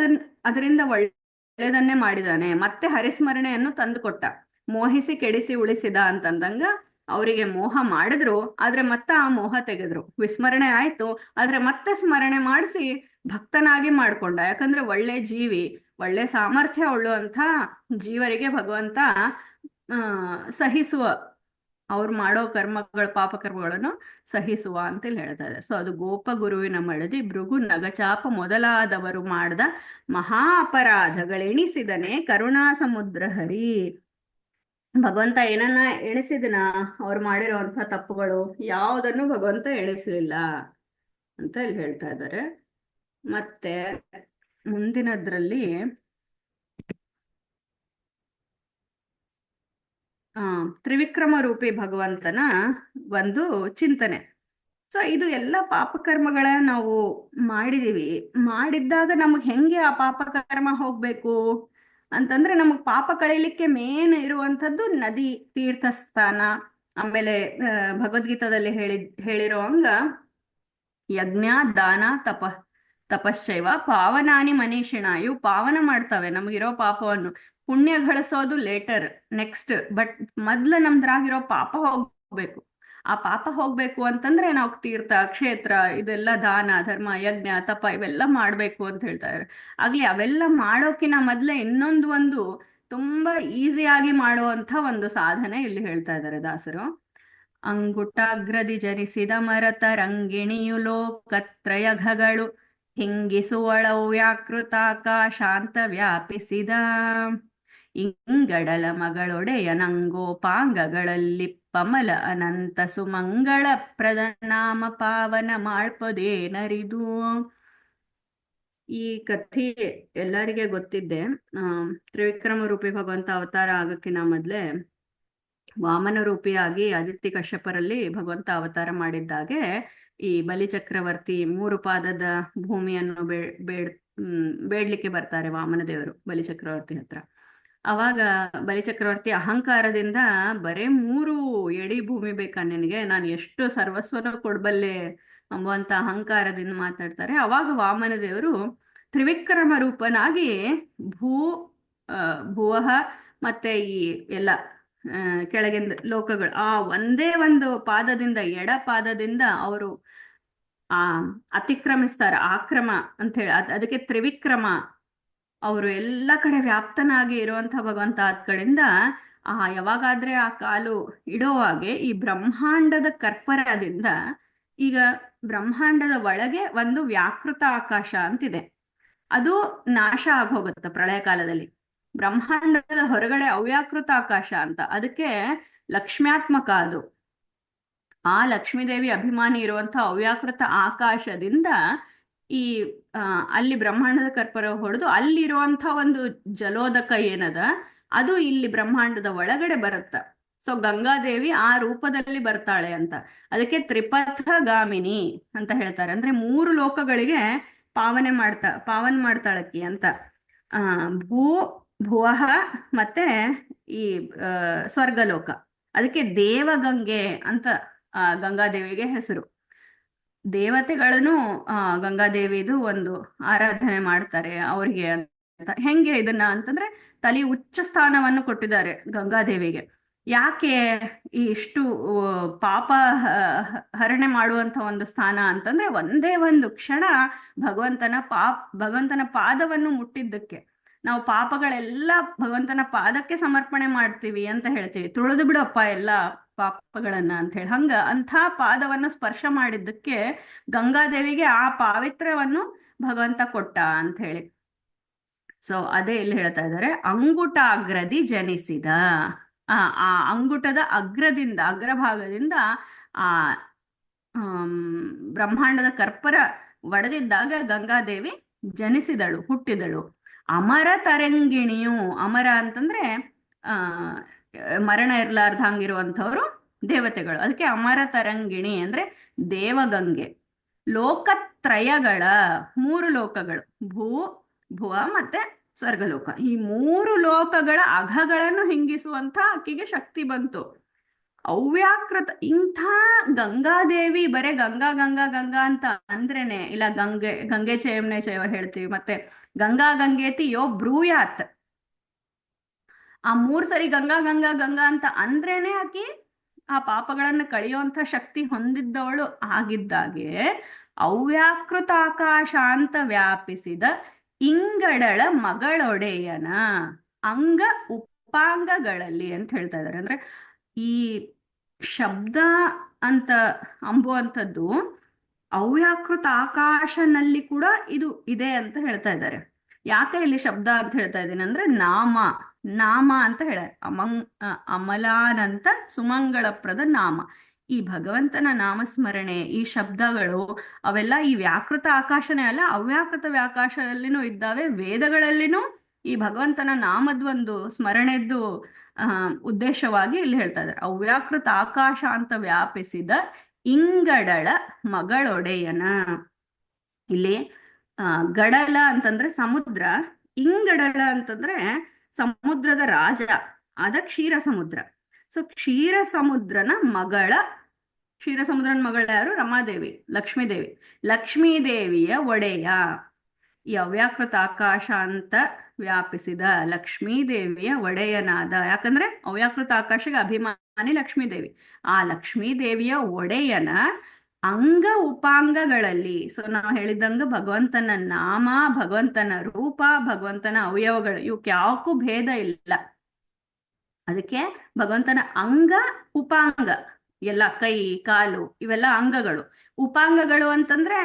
ಅದರಿಂದ ಒಳ್ಳೆಯದನ್ನೇ ಮಾಡಿದಾನೆ, ಮತ್ತೆ ಹರಿಸ್ಮರಣೆಯನ್ನು ತಂದುಕೊಟ್ಟ. ಮೋಹಿಸಿ ಕೆಡಿಸಿ ಉಳಿಸಿದ ಅಂತಂದಂಗ ಅವರಿಗೆ ಮೋಹ ಮಾಡಿದ್ರು, ಆದ್ರೆ ಮತ್ತೆ ಆ ಮೋಹ ತೆಗೆದ್ರು. ವಿಸ್ಮರಣೆ ಆಯ್ತು, ಆದ್ರೆ ಮತ್ತೆ ಸ್ಮರಣೆ ಮಾಡಿಸಿ ಭಕ್ತನಾಗಿ ಮಾಡ್ಕೊಂಡ. ಯಾಕಂದ್ರೆ ಒಳ್ಳೆ ಜೀವಿ, ಒಳ್ಳೆ ಸಾಮರ್ಥ್ಯ ಉಳ್ಳುವಂಥ ಜೀವರಿಗೆ ಭಗವಂತ ಸಹಿಸುವ, ಅವ್ರು ಮಾಡೋ ಪಾಪಕರ್ಮಗಳನ್ನು ಸಹಿಸುವ ಅಂತೇಳಿ ಹೇಳ್ತಾ ಇದ್ದಾರೆ. ಸೊ ಅದು ಗೋಪ ಗುರುವಿನ ಮಡದಿ ಭೃಗು ನಗಚಾಪ ಮೊದಲಾದವರು ಮಾಡಿದ ಮಹಾ ಅಪರಾಧಗಳೆಣಿಸಿದನೆ ಕರುಣಾ ಸಮುದ್ರ ಹರಿ. ಭಗವಂತ ಏನನ್ನ ಎಣಿಸಿದನ ಅವ್ರು ಮಾಡಿರೋಂಥ ತಪ್ಪುಗಳು ಯಾವುದನ್ನು ಭಗವಂತ ಎಣಿಸಲಿಲ್ಲ ಅಂತ ಇಲ್ಲಿ ಹೇಳ್ತಾ ಇದ್ದಾರೆ. ಮತ್ತೆ ಮುಂದಿನದ್ರಲ್ಲಿ ತ್ರಿವಿಕ್ರಮ ರೂಪಿ ಭಗವಂತನ ಒಂದು ಚಿಂತನೆ. ಸೊ ಇದು ಎಲ್ಲ ಪಾಪಕರ್ಮಗಳ ನಾವು ಮಾಡಿದ್ದಾಗ ನಮಗ್ ಹೆಂಗೆ ಆ ಪಾಪಕರ್ಮ ಹೋಗ್ಬೇಕು ಅಂತಂದ್ರೆ, ನಮಗ್ ಪಾಪ ಕಳೀಲಿಕ್ಕೆ ಮೇನ್ ಇರುವಂಥದ್ದು ನದಿ, ತೀರ್ಥಸ್ಥಾನ. ಆಮೇಲೆ ಭಗವದ್ಗೀತಾದಲ್ಲಿ ಹೇಳಿರೋ ಹಂಗ ಯಜ್ಞ ದಾನ ತಪಶ್ಚೈವ ಪಾವನಾನಿ ಮನೀಷಿಣ. ಇವು ಪಾವನ ಮಾಡ್ತವೆ ನಮಗಿರೋ ಪಾಪವನ್ನು. ಪುಣ್ಯ ಗಳಿಸೋದು ಲೇಟರ್, ನೆಕ್ಸ್ಟ್. ಬಟ್ ಮೊದ್ಲು ನಮ್ದ್ರಾಗಿರೋ ಪಾಪ ಹೋಗ್ಬೇಕು. ಆ ಪಾಪ ಹೋಗ್ಬೇಕು ಅಂತಂದ್ರೆ ನಾವು ತೀರ್ಥ ಕ್ಷೇತ್ರ ಇದೆಲ್ಲ ದಾನ ಧರ್ಮ ಯಜ್ಞ ತಪ ಇವೆಲ್ಲ ಮಾಡ್ಬೇಕು ಅಂತ ಹೇಳ್ತಾರೆ. ಆಗ್ಲಿ ಅವೆಲ್ಲ ಮಾಡೋಕಿನ ಮೊದ್ಲೇ ಒಂದು ತುಂಬಾ ಈಸಿಯಾಗಿ ಮಾಡುವಂತ ಒಂದು ಸಾಧನೆ ಇಲ್ಲಿ ಹೇಳ್ತಾ ಇದ್ದಾರೆ ದಾಸರು. ಅಂಗುಟಾಗ್ರದಿ ಜನಿಸಿದ ಮರತ ರಂಗಿಣಿಯು ಲೋಕತ್ರಯಘಗಳು ಹಿಂಗಿಸುವಳವು ವ್ಯಾಕೃತಾಕಾಶಾಂತ ವ್ಯಾಪಿಸಿದ ಇಂಗಡಲ ಮಗಳೊಡೆಯ ನಂಗೋಪಾಂಗಗಳಲ್ಲಿ ಪಮಲ ಅನಂತ ಸುಮಂಗಳ ಪ್ರದನಾಮ ಪಾವನ ಮಾಳ್ಪದೇನರಿದು. ಈ ಕಥೆ ಎಲ್ಲರಿಗೆ ಗೊತ್ತಿದ್ದೆ. ತ್ರಿವಿಕ್ರಮ ರೂಪಿ ಭಗವಂತ ಅವತಾರ ಆಗಕ್ಕಿನ ಮೊದ್ಲೇ ವಾಮನ ರೂಪಿಯಾಗಿ ಆದಿತ್ಯ ಕಶ್ಯಪರಲ್ಲಿ ಭಗವಂತ ಅವತಾರ ಮಾಡಿದ್ದಾಗೆ ಈ ಬಲಿಚಕ್ರವರ್ತಿ 3 ಪಾದದ ಭೂಮಿಯನ್ನು ಬೇಡ್ಲಿಕ್ಕೆ ಬರ್ತಾರೆ ವಾಮನ ದೇವರು ಬಲಿಚಕ್ರವರ್ತಿ ಹತ್ರ. ಅವಾಗ ಬಲಿಚಕ್ರವರ್ತಿ ಅಹಂಕಾರದಿಂದ ಬರೇ 3 ಎಡಿ ಭೂಮಿ ಬೇಕಾ ನಿನಗೆ, ನಾನು ಎಷ್ಟು ಸರ್ವಸ್ವನ ಕೊಡ್ಬಲ್ಲೆ ಎಂಬುವಂತ ಅಹಂಕಾರದಿಂದ ಮಾತಾಡ್ತಾರೆ. ಅವಾಗ ವಾಮನ ದೇವರು ತ್ರಿವಿಕ್ರಮ ರೂಪನಾಗಿ ಭುವಃ ಮತ್ತೆ ಈ ಎಲ್ಲ ಕೆಳಗಿಂದ ಲೋಕಗಳು ಆ ಒಂದೇ ಒಂದು ಪಾದದಿಂದ, ಎಡ ಪಾದದಿಂದ ಅವರು ಅತಿಕ್ರಮಿಸ್ತಾರ. ಆಕ್ರಮ ಅಂತ ಹೇಳಿ ಅದಕ್ಕೆ ತ್ರಿವಿಕ್ರಮ. ಅವರು ಎಲ್ಲ ಕಡೆ ವ್ಯಾಪ್ತನಾಗಿ ಇರುವಂತ ಭಗವಂತ ಆದ ಕಡೆಯಿಂದ ಯಾವಾಗಾದ್ರೆ ಆ ಕಾಲು ಇಡೋವಾಗೆ ಈ ಬ್ರಹ್ಮಾಂಡದ ಕರ್ಪರದಿಂದ, ಈಗ ಬ್ರಹ್ಮಾಂಡದ ಒಳಗೆ ಒಂದು ವ್ಯಾಕೃತ ಆಕಾಶ ಅಂತಿದೆ, ಅದು ನಾಶ ಆಗೋಗುತ್ತೆ ಪ್ರಳಯ ಕಾಲದಲ್ಲಿ. ಬ್ರಹ್ಮಾಂಡದ ಹೊರಗಡೆ ಅವ್ಯಾಕೃತ ಆಕಾಶ ಅಂತ, ಅದಕ್ಕೆ ಲಕ್ಷ್ಮ್ಯಾತ್ಮಕ ಅದು. ಆ ಲಕ್ಷ್ಮೀದೇವಿ ಅಭಿಮಾನಿ ಇರುವಂತ ಅವ್ಯಾಕೃತ ಆಕಾಶದಿಂದ ಈ ಅಲ್ಲಿ ಬ್ರಹ್ಮಾಂಡದ ಕರ್ಪರ ಹೊಡೆದು ಅಲ್ಲಿರುವಂತ ಒಂದು ಜಲೋದಕ ಏನದ ಅದು ಇಲ್ಲಿ ಬ್ರಹ್ಮಾಂಡದ ಒಳಗಡೆ ಬರುತ್ತ. ಸೊ ಗಂಗಾದೇವಿ ಆ ರೂಪದಲ್ಲಿ ಬರ್ತಾಳೆ ಅಂತ, ಅದಕ್ಕೆ ತ್ರಿಪಥಗಾಮಿನಿ ಅಂತ ಹೇಳ್ತಾರೆ. ಅಂದ್ರೆ 3 ಲೋಕಗಳಿಗೆ ಪಾವನ ಮಾಡ್ತಾಳಕ್ಕಿ ಅಂತ. ಭುವಃ ಮತ್ತೆ ಈ ಸ್ವರ್ಗಲೋಕ, ಅದಕ್ಕೆ ದೇವಗಂಗೆ ಅಂತ ಗಂಗಾದೇವಿಗೆ ಹೆಸರು. ದೇವತೆಗಳನ್ನು ಗಂಗಾದೇವಿದು ಒಂದು ಆರಾಧನೆ ಮಾಡ್ತಾರೆ ಅವ್ರಿಗೆ ಅಂತ. ಹೆಂಗೆ ಇದನ್ನ ಅಂತಂದ್ರೆ ತಲೆ ಉಚ್ಚ ಸ್ಥಾನವನ್ನು ಕೊಟ್ಟಿದ್ದಾರೆ ಗಂಗಾದೇವಿಗೆ. ಯಾಕೆ ಇಷ್ಟು ಪಾಪ ಹರಣೆ ಮಾಡುವಂತ ಒಂದು ಸ್ಥಾನ ಅಂತಂದ್ರೆ, ಒಂದೇ ಒಂದು ಕ್ಷಣ ಭಗವಂತನ ಪಾದವನ್ನು ಮುಟ್ಟಿದ್ದಕ್ಕೆ. ನಾವು ಪಾಪಗಳೆಲ್ಲ ಭಗವಂತನ ಪಾದಕ್ಕೆ ಸಮರ್ಪಣೆ ಮಾಡ್ತೀವಿ ಅಂತ ಹೇಳ್ತೀವಿ, ತುಳಿದು ಬಿಡಪ್ಪ ಎಲ್ಲ ಪಾಪಗಳನ್ನ ಅಂತ ಹೇಳಿ. ಅಂಥ ಪಾದವನ್ನು ಸ್ಪರ್ಶ ಮಾಡಿದ್ದಕ್ಕೆ ಗಂಗಾದೇವಿಗೆ ಆ ಪಾವಿತ್ರ್ಯವನ್ನು ಭಗವಂತ ಕೊಟ್ಟ ಅಂತ ಹೇಳಿ. ಸೊ ಅದೇ ಇಲ್ಲಿ ಹೇಳ್ತಾ ಇದ್ದಾರೆ, ಅಂಗುಟಾಗ್ರದಿ ಜನಿಸಿದ. ಆ ಅಂಗುಟದ ಅಗ್ರಭಾಗದಿಂದ ಆ ಬ್ರಹ್ಮಾಂಡದ ಕರ್ಪರ ಒಡೆದಿದ್ದಾಗ ಗಂಗಾದೇವಿ ಜನಿಸಿದಳು, ಹುಟ್ಟಿದಳು. ಅಮರ ತರಂಗಿಣಿಯು, ಅಮರ ಅಂತಂದ್ರೆ ಮರಣ ಇರ್ಲಾರ್ದಂಗಿರುವಂಥವ್ರು ದೇವತೆಗಳು. ಅದಕ್ಕೆ ಅಮರ ತರಂಗಿಣಿ ಅಂದ್ರೆ ದೇವಗಂಗೆ. ಲೋಕತ್ರಯಗಳ, ಮೂರು ಲೋಕಗಳು, ಭೂ, ಭುವ ಮತ್ತೆ ಸ್ವರ್ಗಲೋಕ, ಈ ಮೂರು ಲೋಕಗಳ ಅಘಗಳನ್ನು ಹಿಂಗಿಸುವಂತ ಆಕೆಗೆ ಶಕ್ತಿ ಬಂತು. ಅವ್ಯಾಕೃತ ಇಂಥ ಗಂಗಾದೇವಿ, ಬರೇ ಗಂಗಾ ಗಂಗಾ ಗಂಗಾ ಅಂತ ಅಂದ್ರೇನೆ, ಇಲ್ಲ ಗಂಗೆ ಗಂಗೆ ಚಯಮ್ನೆ ಚೈವ ಹೇಳ್ತೀವಿ, ಮತ್ತೆ ಗಂಗಾ ಗಂಗೇತಿ ಯೋ ಬ್ರೂಯಾತ್, ಆ ಮೂರ್ ಸರಿ ಗಂಗಾ ಗಂಗಾ ಗಂಗಾ ಅಂತ ಅಂದ್ರೇನೆ ಆಕಿ ಆ ಪಾಪಗಳನ್ನು ಕಳೆಯುವಂಥ ಶಕ್ತಿ ಹೊಂದಿದ್ದವಳು ಆಗಿದ್ದಾಗೆ, ಅವ್ಯಾಕೃತ ಆಕಾಶ ಅಂತ ವ್ಯಾಪಿಸಿದ ಇಂಗಡಳ ಮಗಳೊಡೆಯನ ಅಂಗ ಉಪಾಂಗಗಳಲ್ಲಿ ಅಂತ ಹೇಳ್ತಾ ಇದ್ದಾರೆ. ಅಂದ್ರೆ ಈ ಶಬ್ದ ಅಂತ ಅಂಬುವಂಥದ್ದು ಅವ್ಯಾಕೃತ ಆಕಾಶನಲ್ಲಿ ಕೂಡ ಇದು ಇದೆ ಅಂತ ಹೇಳ್ತಾ ಇದ್ದಾರೆ. ಯಾಕೆ ಇಲ್ಲಿ ಶಬ್ದ ಅಂತ ಹೇಳ್ತಾ ಇದ್ದೀನಿ ಅಂದ್ರೆ, ನಾಮ, ನಾಮ ಅಂತ ಹೇಳ ಅಮಲಾನಂತ ಸುಮಂಗಳಪ್ರದ ನಾಮ. ಈ ಭಗವಂತನ ನಾಮಸ್ಮರಣೆ, ಈ ಶಬ್ದಗಳು ಅವೆಲ್ಲ ಈ ವ್ಯಾಕೃತ ಆಕಾಶನೇ ಅಲ್ಲ, ಅವ್ಯಾಕೃತ ವ್ಯಾಕಾಶದಲ್ಲಿನೂ ಇದ್ದಾವೆ. ವೇದಗಳಲ್ಲಿನೂ ಈ ಭಗವಂತನ ನಾಮದ್ವೊಂದು ಸ್ಮರಣೆದ್ದು ಉದ್ದೇಶವಾಗಿ ಇಲ್ಲಿ ಹೇಳ್ತಾ ಇದ್ದಾರೆ. ಅವ್ಯಾಕೃತ ಆಕಾಶ ಅಂತ ವ್ಯಾಪಿಸಿದ ಇಂಗಡಳ ಮಗಳೊಡೆಯನ. ಇಲ್ಲಿ ಗಡಲ ಅಂತಂದ್ರೆ ಸಮುದ್ರ, ಇಂಗಡಳ ಅಂತಂದ್ರೆ ಸಮುದ್ರದ ರಾಜ, ಅದ ಕ್ಷೀರ ಸಮುದ್ರ. ಸೊ ಕ್ಷೀರ ಸಮುದ್ರನ ಮಗಳ, ಕ್ಷೀರ ಸಮುದ್ರನ ಮಗಳ ಯಾರು? ರಮಾದೇವಿ, ಲಕ್ಷ್ಮೀದೇವಿ. ಲಕ್ಷ್ಮೀದೇವಿಯ ಒಡೆಯ, ಈ ಅವ್ಯಾಕೃತ ಆಕಾಶ ಅಂತ ವ್ಯಾಪಿಸಿದ ಲಕ್ಷ್ಮೀದೇವಿಯ ಒಡೆಯನಾದ. ಯಾಕಂದ್ರೆ ಅವ್ಯಾಕೃತ ಆಕಾಶಕ್ಕೆ ಅಭಿಮಾನಿ ಲಕ್ಷ್ಮೀದೇವಿ. ಆ ಲಕ್ಷ್ಮೀದೇವಿಯ ಒಡೆಯನ ಅಂಗ ಉಪಾಂಗಗಳಲ್ಲಿ, ಸೊ ನಾವು ಹೇಳಿದಂಗ ಭಗವಂತನ ನಾಮ, ಭಗವಂತನ ರೂಪ, ಭಗವಂತನ ಅವಯವಗಳು, ಇವಕ್ಕೆ ಯಾವಕ್ಕೂ ಭೇದ ಇಲ್ಲ. ಅದಕ್ಕೆ ಭಗವಂತನ ಅಂಗ ಉಪಾಂಗ, ಎಲ್ಲ ಕೈ ಕಾಲು ಇವೆಲ್ಲ ಅಂಗಗಳು. ಉಪಾಂಗಗಳು ಅಂತಂದ್ರೆ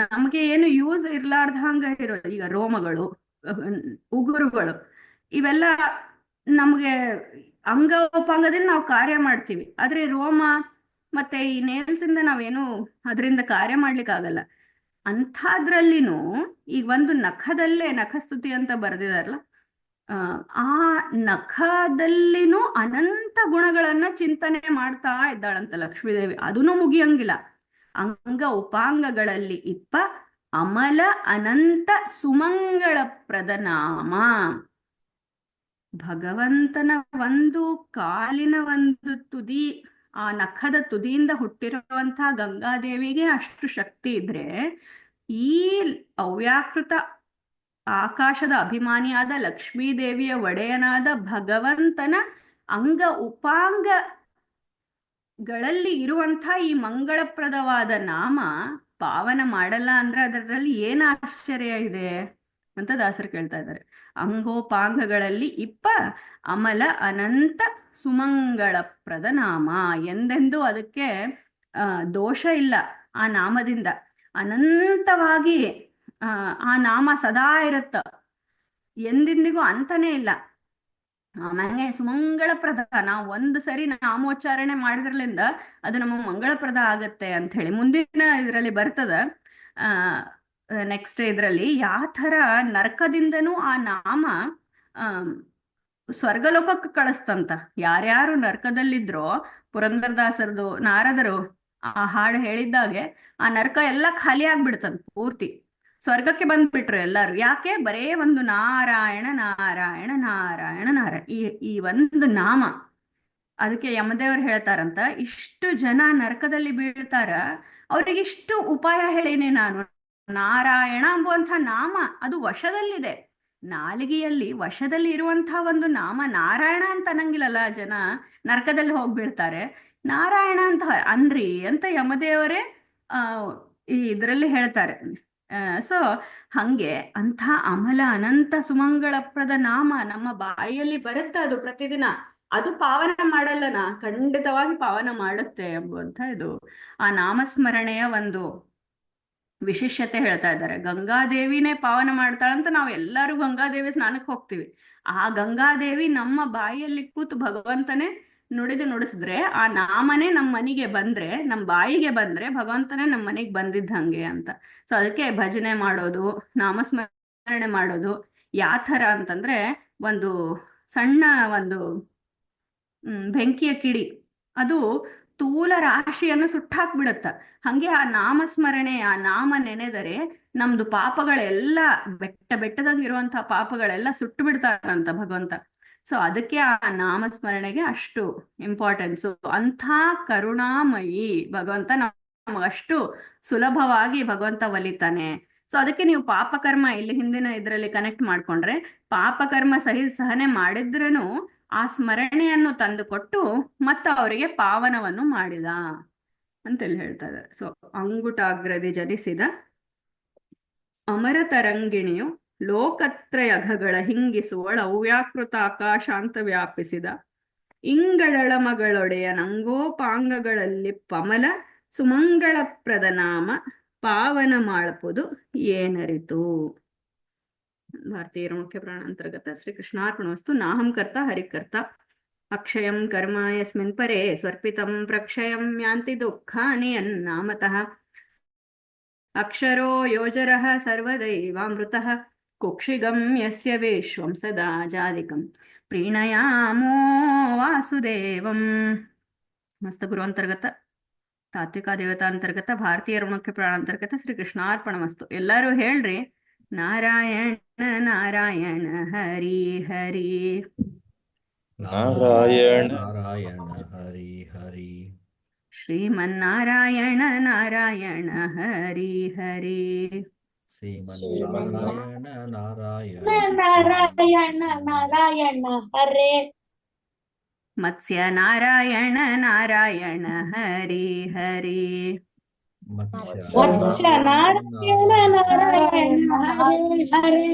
ನಮಗೆ ಏನು ಯೂಸ್ ಇರ್ಲಾರ್ದ ಹಂಗ ಇರೋದು. ಈಗ ರೋಮಗಳು, ಉಗುರುಗಳು, ಇವೆಲ್ಲ ನಮ್ಗೆ ಅಂಗ ಉಪಾಂಗದಿಂದ ನಾವು ಕಾರ್ಯ ಮಾಡ್ತೀವಿ. ಆದ್ರೆ ರೋಮ ಮತ್ತೆ ಈ ನೇಲ್ಸ್ ಇಂದ ನಾವೇನು ಅದರಿಂದ ಕಾರ್ಯ ಮಾಡ್ಲಿಕ್ಕಾಗಲ್ಲ. ಅಂಥದ್ರಲ್ಲಿನೂ ಈಗ ಒಂದು ನಖದಲ್ಲೇ, ನಖಸ್ತುತಿ ಅಂತ ಬರೆದಿದಾರಲ್ಲ, ಆ ನಖದಲ್ಲಿನೂ ಅನಂತ ಗುಣಗಳನ್ನ ಚಿಂತನೆ ಮಾಡ್ತಾ ಇದ್ದಾಳಂತ ಲಕ್ಷ್ಮೀದೇವಿ. ಅದೂ ಮುಗಿಯಂಗಿಲ್ಲ. ಅಂಗ ಉಪಾಂಗಗಳಲ್ಲಿ ಇಪ್ಪ ಅಮಲ ಅನಂತ ಸುಮಂಗಳ ಪ್ರದನಾಮ. ಭಗವಂತನ ಒಂದು ಕಾಲಿನ ಒಂದು ತುದಿ, ಆ ನಖದ ತುದಿಯಿಂದ ಹುಟ್ಟಿರುವಂತಹ ಗಂಗಾದೇವಿಗೆ ಅಷ್ಟು ಶಕ್ತಿ ಇದ್ರೆ, ಈ ಅವ್ಯಾಕೃತ ಆಕಾಶದ ಅಭಿಮಾನಿಯಾದ ಲಕ್ಷ್ಮೀದೇವಿಯ ಒಡೆಯನಾದ ಭಗವಂತನ ಅಂಗ ಉಪಾಂಗಗಳಲ್ಲಿ ಇರುವಂಥ ಈ ಮಂಗಳಪ್ರದವಾದ ನಾಮ ಪಾವನ ಮಾಡಲ್ಲ ಅಂದ್ರೆ ಅದರಲ್ಲಿ ಏನ್ ಆಶ್ಚರ್ಯ ಇದೆ ಅಂತ ದಾಸರು ಕೇಳ್ತಾ ಇದ್ದಾರೆ. ಅಂಗೋಪಾಂಗಗಳಲ್ಲಿ ಇಪ್ಪ ಅಮಲ ಅನಂತ ಸುಮಂಗಳಪ್ರದ ನಾಮ. ಎಂದೆಂದೂ ಅದಕ್ಕೆ ದೋಷ ಇಲ್ಲ. ಆ ನಾಮದಿಂದ ಅನಂತವಾಗಿ ಆ ನಾಮ ಸದಾ ಇರುತ್ತ, ಎಂದೆಂದಿಗೂ ಅಂತಾನೆ ಇಲ್ಲ. ಆಮೇಲೆ ಸುಮಂಗಳಪ್ರದ, ನಾವು ಒಂದು ಸರಿ ನಾಮೋಚ್ಚಾರಣೆ ಮಾಡಿದ್ರಲಿಂದ ಅದು ನಮ್ಮ ಮಂಗಳಪ್ರದ ಆಗತ್ತೆ ಅಂತ ಹೇಳಿ ಮುಂದಿನ ಇದರಲ್ಲಿ ಬರ್ತದ. ನೆಕ್ಸ್ಟ್ ಇದರಲ್ಲಿ ಯಾವ ಥರ ನರಕದಿಂದನೂ ಆ ನಾಮ ಸ್ವರ್ಗಲೋಕಕ್ಕೆ ಕಳಿಸ್ತಂತ. ಯಾರ್ಯಾರು ನರಕದಲ್ಲಿದ್ರೋ, ಪುರಂದರದಾಸರದು ನಾರದರು ಆ ಹಾಡು ಹೇಳಿದ್ದಾಗೆ ಆ ನರಕ ಎಲ್ಲ ಖಾಲಿ ಆಗ್ಬಿಡ್ತಂತ ಪೂರ್ತಿ. ಸ್ವರ್ಗಕ್ಕೆ ಬಂದ್ಬಿಟ್ರು ಎಲ್ಲಾರು. ಯಾಕೆ? ಬರೇ ಒಂದು ನಾರಾಯಣ ನಾರಾಯಣ ನಾರಾಯಣ ನಾರಾಯಣ, ಈ ಒಂದು ನಾಮ. ಅದಕ್ಕೆ ಯಮದೇವರು ಹೇಳ್ತಾರಂತ, ಇಷ್ಟು ಜನ ನರಕದಲ್ಲಿ ಬೀಳ್ತಾರ, ಅವ್ರಿಗಿಷ್ಟು ಉಪಾಯ ಹೇಳಿನಿ ನಾನು. ನಾರಾಯಣ ಎಂಬುವಂಥ ನಾಮ ಅದು ವಶದಲ್ಲಿದೆ, ನಾಲಿಗೆಯಲ್ಲಿ ವಶದಲ್ಲಿ ಇರುವಂತಹ ಒಂದು ನಾಮ. ನಾರಾಯಣ ಅಂತ ಅನ್ನಂಗಿಲ್ಲಲ್ಲ, ಜನ ನರಕದಲ್ಲಿ ಹೋಗ್ಬೀಳ್ತಾರೆ. ನಾರಾಯಣ ಅಂತ ಅನ್ರಿ ಅಂತ ಯಮದೇವರೇ ಇದರಲ್ಲಿ ಹೇಳ್ತಾರೆ. ಸೊ ಹಂಗೆ ಅಂಥ ಅಮಲ ಅನಂತ ಸುಮಂಗಳಪ್ರದ ನಾಮ ನಮ್ಮ ಬಾಯಿಯಲ್ಲಿ ಬರುತ್ತೆ, ಅದು ಪ್ರತಿದಿನ. ಅದು ಪಾವನ ಮಾಡಲ್ಲನಾ? ಖಂಡಿತವಾಗಿ ಪಾವನ ಮಾಡುತ್ತೆ ಎಂಬುವಂಥ ಇದು ಆ ನಾಮಸ್ಮರಣೆಯ ಒಂದು ವಿಶೇಷತೆ ಹೇಳ್ತಾ ಇದ್ದಾರೆ. ಗಂಗಾದೇವಿನೇ ಪಾವನ ಮಾಡ್ತಾಳಂತ ನಾವು ಎಲ್ಲರೂ ಗಂಗಾದೇವಿ ಸ್ನಾನಕ್ಕೆ ಹೋಗ್ತೀವಿ. ಆ ಗಂಗಾದೇವಿ ನಮ್ಮ ಬಾಯಿಯಲ್ಲಿ ಕೂತು ಭಗವಂತನೇ ನುಡಿಸಿದ್ರೆ, ಆ ನಾಮನೇ ನಮ್ಮ ಮನೆಗೆ ಬಂದ್ರೆ, ನಮ್ಮ ಬಾಯಿಗೆ ಬಂದ್ರೆ ಭಗವಂತನೇ ನಮ್ಮ ಮನೆಗೆ ಬಂದಿದ್ದಂಗೆ ಅಂತ. ಸೊ ಅದಕ್ಕೆ ಭಜನೆ ಮಾಡೋದು, ನಾಮಸ್ಮರಣೆ ಮಾಡೋದು ಯಾವ ಥರ ಅಂತಂದ್ರೆ, ಒಂದು ಸಣ್ಣ ಒಂದು ಬೆಂಕಿಯ ಕಿಡಿ ಅದು ತೂಲ ರಾಶಿಯನ್ನು ಸುಟ್ಟಾಕ್ಬಿಡತ್ತ. ಹಂಗೆ ಆ ನಾಮಸ್ಮರಣೆ, ಆ ನಾಮ ನೆನೆದರೆ ನಮ್ದು ಪಾಪಗಳೆಲ್ಲ ಬೆಟ್ಟ ಬೆಟ್ಟದಂಗಿರುವಂತಹ ಪಾಪಗಳೆಲ್ಲ ಸುಟ್ಟು ಬಿಡ್ತಾರಂತ ಭಗವಂತ. ಸೊ ಅದಕ್ಕೆ ಆ ನಾಮಸ್ಮರಣೆಗೆ ಅಷ್ಟು ಇಂಪಾರ್ಟೆನ್ಸು. ಅಂಥ ಕರುಣಾಮಯಿ ಭಗವಂತ ನಮಗಷ್ಟು ಸುಲಭವಾಗಿ ಭಗವಂತ ಒಲಿತಾನೆ. ಸೊ ಅದಕ್ಕೆ ನೀವು ಪಾಪಕರ್ಮ ಇಲ್ಲಿ ಹಿಂದಿನ ಇದರಲ್ಲಿ ಕನೆಕ್ಟ್ ಮಾಡ್ಕೊಂಡ್ರೆ, ಪಾಪಕರ್ಮ ಸಹನೆ ಮಾಡಿದ್ರೇನು ಆ ಸ್ಮರಣೆಯನ್ನು ತಂದುಕೊಟ್ಟು ಮತ್ತ ಅವರಿಗೆ ಪಾವನವನ್ನು ಮಾಡಿದ ಅಂತೇಳಿ ಹೇಳ್ತಾ ಇದ್ದಾರೆ. ಸೊ ಅಂಗುಟಾಗ್ರದಿ ಜನಿಸಿದ ಅಮರ ತರಂಗಿಣಿಯು ಲೋಕತ್ರಯಘಗಳ ಹಿಂಗಿಸುವಳ ಅವ್ಯಾಕೃತ ಆಕಾಶಾಂತ ವ್ಯಾಪಿಸಿದ ಇಂಗಳಳ ಮಗಳೊಡೆಯ ನಂಗೋಪಾಂಗಗಳಲ್ಲಿ ಪಮಲ ಸುಮಂಗಳ ಪ್ರದನಾಮ ಪಾವನ ಮಾಡ್ಪುದು ಏನರಿತು. ಭಾರತೀಯ ಮುಖ್ಯ ಪ್ರಾಣ ಅಂತರ್ಗತ ಶ್ರೀ ಕೃಷ್ಣಾರ್ಪಣವಸ್ತು. ನಾಹಂ ಕರ್ತ ಹರಿಕರ್ತ ಅಕ್ಷಯಂ ಕರ್ಮ ಯಸ್ಮಿನ್ ಪರೇ ಸ್ವರ್ಪಿತಂ ಪ್ರಕ್ಷಯಂ ಯಾಂತಿ ದುಃಖಾನಿ ಅನ್ನಾಮತಃ ಅಕ್ಷರೋ ಯೋಜರಃ ಸರ್ವದೈವಾಮೃತಃ ಕುಕ್ಷಿಗಂ ಯಸ್ಯ ವಿಶ್ವಂ ಸದಾ ಜಾದಿಕಂ ಪ್ರೀಣಯಾಮೋ ವಾಸುದೇವಂ. ಮಸ್ತ ಗುರು ಅಂತರ್ಗತ ತಾತ್ವಿಕ ದೇವತಾ ಅಂತರ್ಗತ ಭಾರತೀಯರ ಮುಖ್ಯ ಪ್ರಾಣ ಅಂತರ್ಗತ ಶ್ರೀ ಕೃಷ್ಣಾರ್ಪಣಮಸ್ತು. ಎಲ್ಲರೂ ಹೇಳ್ರಿ ನಾರಾಯಣ ನಾರಾಯಣ ಹರಿ ಹರಿ. ನಾರಾಯಣ ನಾರಾಯಣ ಹರಿ ಹರಿ. ಶ್ರೀಮನ್ನಾರಾಯಣ ನಾರಾಯಣ ಹರಿ ಹರಿ. ಶ್ರೀಮನ್ನಾರಾಯಣ ನಾರಾಯಣ ನಾರಾಯಣ ನಾರಾಯಣ ಹರೇ. ಮತ್ಸ್ಯ ನಾರಾಯಣ ನಾರಾಯಣ ಹರಿ ಹರಿ. ವತ್ಸ ನಾರಾಯಣ ನಾರಾಯಣ ಹರೇ ಹರೇ.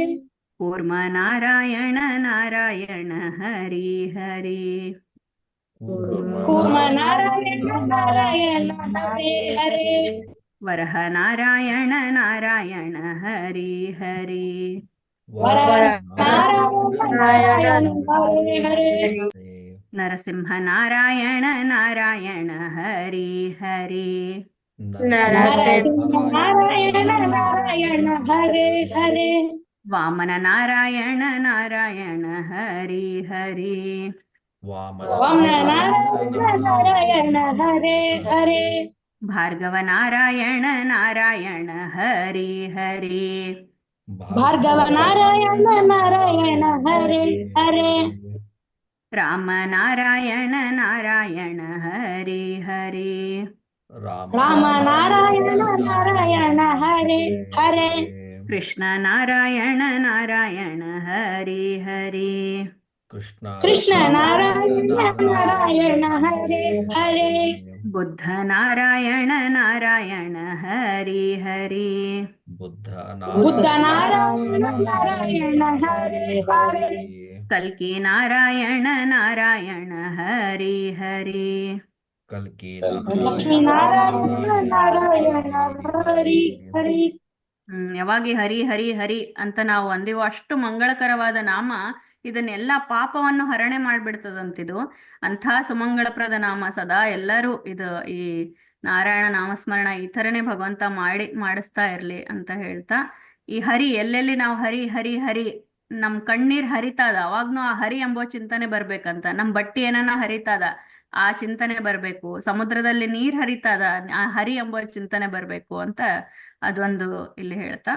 ಕೂರ್ಮ ನಾರಾಯಣ ನಾರಾಯಣ ಹರಿ ಹರಿ. ಕೂರ್ಮ ನಾರಾಯಣ ನಾರಾಯಣ ಹರೇ ಹರೇ. ವರಹ ನಾರಾಯಣ ನಾರಾಯಣ ಹರಿ ಹರಿ. ವರ ನಾರಾಯಣ ನಾರಾಯಣ ಹರೇ ಹರೇ. ನರಸಿಂಹ ನಾರಾಯಣ ನಾರಾಯಣ ಹರಿ ಹರಿ. ನರಸಿಂಹ ನಾರಾಯಣ ನಾರಾಯಣ ಹರೇ ಹರೇ. ವಾಮನ ನಾರಾಯಣ ನಾರಾಯಣ ಹರಿ ಹರಿ. ವಾಮನ ನಾರಾಯಣ ನಾರಾಯಣ ಹರೇ ಹರೇ. ಭಾರ್ಗವ ನಾರಾಯಣ ನಾರಾಯಣ ಹರಿ ಹರಿ. ಭಾರ್ಗವ ನಾರಾಯಣ ನಾರಾಯಣ ಹರೇ ಹರೇ. ರಾಮ ನಾರಾಯಣ ನಾರಾಯಣ ಹರಿ ಹರಿ. ರಾಮ ನಾರಾಯಣ ನಾರಾಯಣ ಹರೇ ಹರೇ. ಕೃಷ್ಣ ನಾರಾಯಣ ನಾರಾಯಣ ಹರಿ ಹರಿ. ಕೃಷ್ಣ ನಾರಾಯಣ ನಾರಾಯಣ ಹರೇ ಹರೇ. ಬುದ್ಧ ನಾರಾಯಣ ನಾರಾಯಣ ಹರಿ ಹರಿ. ಬುದ್ಧ ನಾರಾಯಣ ನಾರಾಯಣ ಹರೇ ಹರೇ. ಕಲ್ಕಿ ನಾರಾಯಣ ನಾರಾಯಣ ಹರಿ ಹರಿ. ಲಕ್ಷ್ಮೀ ನಾರಾಯಣ ನಾರಾಯಣ ಹರಿ ಹರಿ. ಯಾವಾಗಿ ಹರಿ ಹರಿ ಹರಿ ಅಂತ ನಾವು ಅಂದಿವೋ ಅಷ್ಟು ಮಂಗಳಕರವಾದ ನಾಮ. ಇದನ್ನೆಲ್ಲ ಪಾಪವನ್ನು ಹರಣೆ ಮಾಡ್ಬಿಡ್ತದಂತಿದು. ಅಂಥ ಸುಮಂಗಳಪ್ರದ ನಾಮ. ಸದಾ ಎಲ್ಲರೂ ಇದು ಈ ನಾರಾಯಣ ನಾಮಸ್ಮರಣ ಈ ಥರನೇ ಭಗವಂತ ಮಾಡಿಸ್ತಾ ಇರ್ಲಿ ಅಂತ ಹೇಳ್ತಾ, ಈ ಹರಿ ಎಲ್ಲೆಲ್ಲಿ ನಾವು ಹರಿ ಹರಿ ಹರಿ ನಮ್ ಕಣ್ಣೀರ್ ಹರಿತಾದ ಅವಾಗ್ನೂ ಆ ಹರಿ ಎಂಬೋ ಚಿಂತನೆ ಬರ್ಬೇಕಂತ. ನಮ್ ಬಟ್ಟಿ ಏನನ ಹರಿತಾದ ಆ ಚಿಂತನೆ ಬರ್ಬೇಕು. ಸಮುದ್ರದಲ್ಲಿ ನೀರ್ ಹರಿತಾದ ಆ ಹರಿ ಎಂಬ ಚಿಂತನೆ ಬರ್ಬೇಕು ಅಂತ ಅದೊಂದು ಇಲ್ಲಿ ಹೇಳ್ತಾ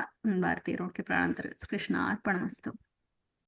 ಭಾರತೀಯ ಪ್ರಾಣಾಂತರ ಕೃಷ್ಣ ಅರ್ಪಣಮಸ್ತು.